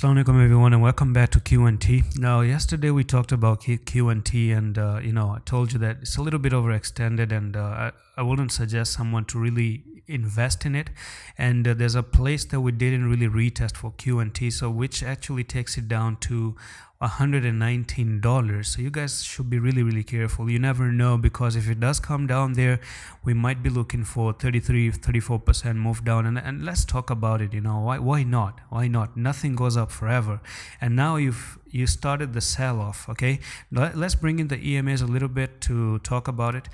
Assalamu alaikum everyone and welcome back to Quant. Now yesterday we talked about Quant and I told you that it's a little bit overextended and I wouldn't suggest someone to really invest in it, and there's a place that we didn't really retest for Quant, so which actually takes it down to $119. So you guys should be really careful. You never know, because if it does come down there, we might be looking for 34% move down, and let's talk about it. Why not? Nothing goes up forever, and now you started the sell-off. Okay, let's bring in the EMAs a little bit to talk about it.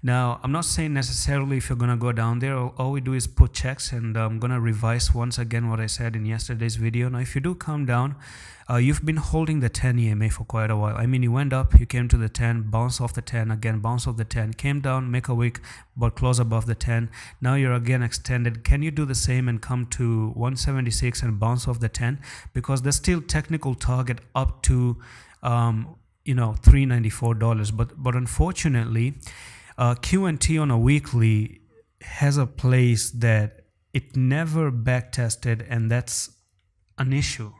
Now, I'm not saying necessarily if you're gonna go down there, all we do is put checks, and I'm gonna revise once again what I said in yesterday's video. Now, if you do come down, you've been holding the 10 EMA for quite a while. I mean, you went up, you came to the 10, bounce off the 10, again bounce off the 10, came down, make a wick, but close above the 10. Now you're again extended. Can you do the same and come to 176 and bounce off the 10? Because there's still technical target up to $394, but unfortunately, Quant on a weekly has a place that it never back tested, and that's an issue.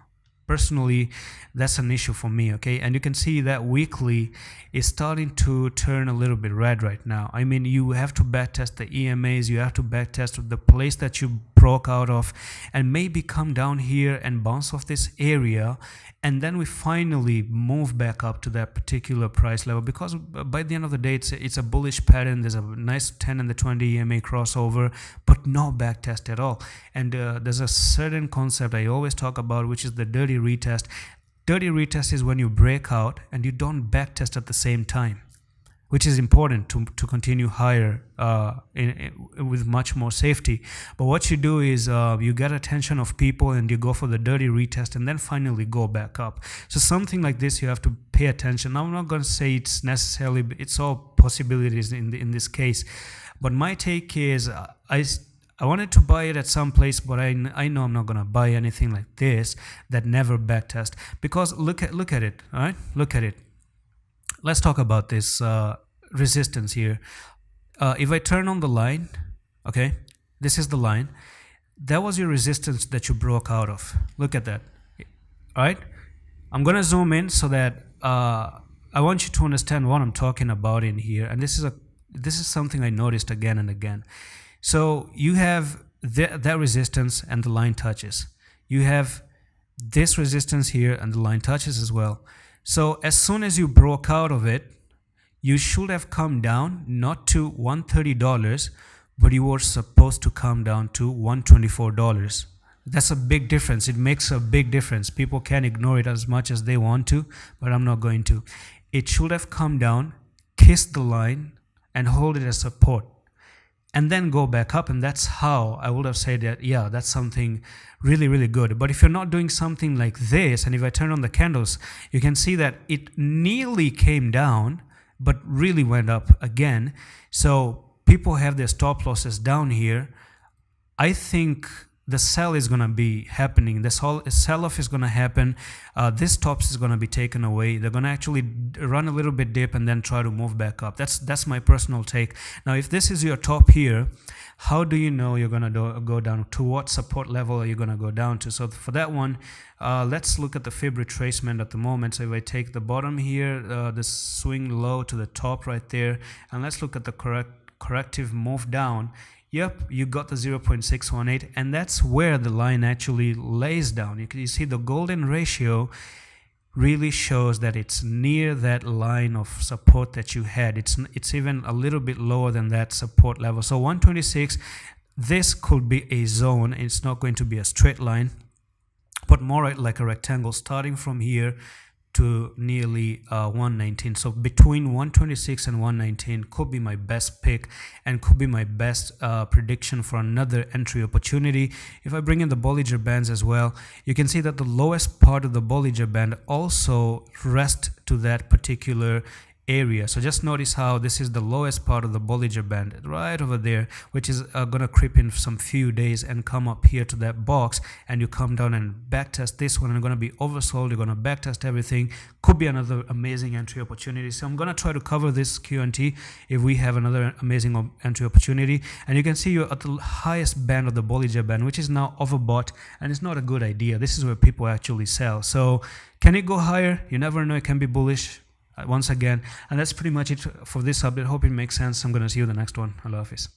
Personally, that's an issue for me, okay? And you can see that weekly is starting to turn a little bit red right now. I mean, you have to backtest the EMAs, you have to backtest the place that you broke out of, and maybe come down here and bounce off this area, and then we finally move back up to that particular price level, because by the end of the day, it's a bullish pattern. There's a nice 10 and the 20 EMA crossover, but no backtest at all. And there's a certain concept I always talk about, which is the dirty retest. Dirty retest is when you break out and you don't backtest at the same time, which is important to continue higher with much more safety. But what you do is you get attention of people and you go for the dirty retest and then finally go back up. So something like this, you have to pay attention. Now, I'm not going to say it's necessarily, it's all possibilities in this case. But my take is I wanted to buy it at some place, but I know I'm not going to buy anything like this that never backtest, because look at it, all right? Look at it. Let's talk about this resistance here. If I turn on the line, okay, this is the line. That was your resistance that you broke out of. Look at that. All right? I'm going to zoom in so that I want you to understand what I'm talking about in here. And this is something I noticed again and again. So you have that resistance and the line touches. You have this resistance here and the line touches as well. So as soon as you broke out of it, you should have come down not to $130, but you were supposed to come down to $124. That's a big difference. It makes a big difference. People can ignore it as much as they want to, but I'm not going to. It should have come down, kissed the line, and hold it as support, and then go back up. And that's how I would have said that, yeah, that's something really good. But if you're not doing something like this, and if I turn on the candles, you can see that it nearly came down but really went up again. So people have their stop losses down here. I think the sell is going to be happening. This whole sell-off is going to happen. This tops is going to be taken away. They're going to actually run a little bit dip and then try to move back up. That's my personal take. Now, if this is your top here, how do you know you're going to go down? To what support level are you going to go down to? So for that one, let's look at the fib retracement at the moment. So if I take the bottom here, the swing low to the top right there, and let's look at the corrective move down. Yep, you got the 0.618, and that's where the line actually lays down. You see the golden ratio really shows that it's near that line of support that you had. It's even a little bit lower than that support level. So 126, this could be a zone. It's not going to be a straight line, but more like a rectangle starting from here to nearly 119. So between 126 and 119 could be my best pick and could be my best prediction for another entry opportunity. If I bring in the Bollinger Bands as well, you can see that the lowest part of the Bollinger Band also rests to that particular area. So just notice how this is the lowest part of the Bollinger Band right over there, which is gonna creep in some few days and come up here to that box, and you come down and backtest this one, and you're gonna be oversold. You're gonna backtest everything. Could be another amazing entry opportunity. So I'm gonna try to cover this QNT if we have another amazing entry opportunity. And you can see you're at the highest band of the Bollinger Band, which is now overbought, and it's not a good idea. This is where people actually sell. So can it go higher? You never know. It can be bullish once again. And that's pretty much it for this update. Hope it makes sense. I'm going to see you in the next one. Allah Hafiz.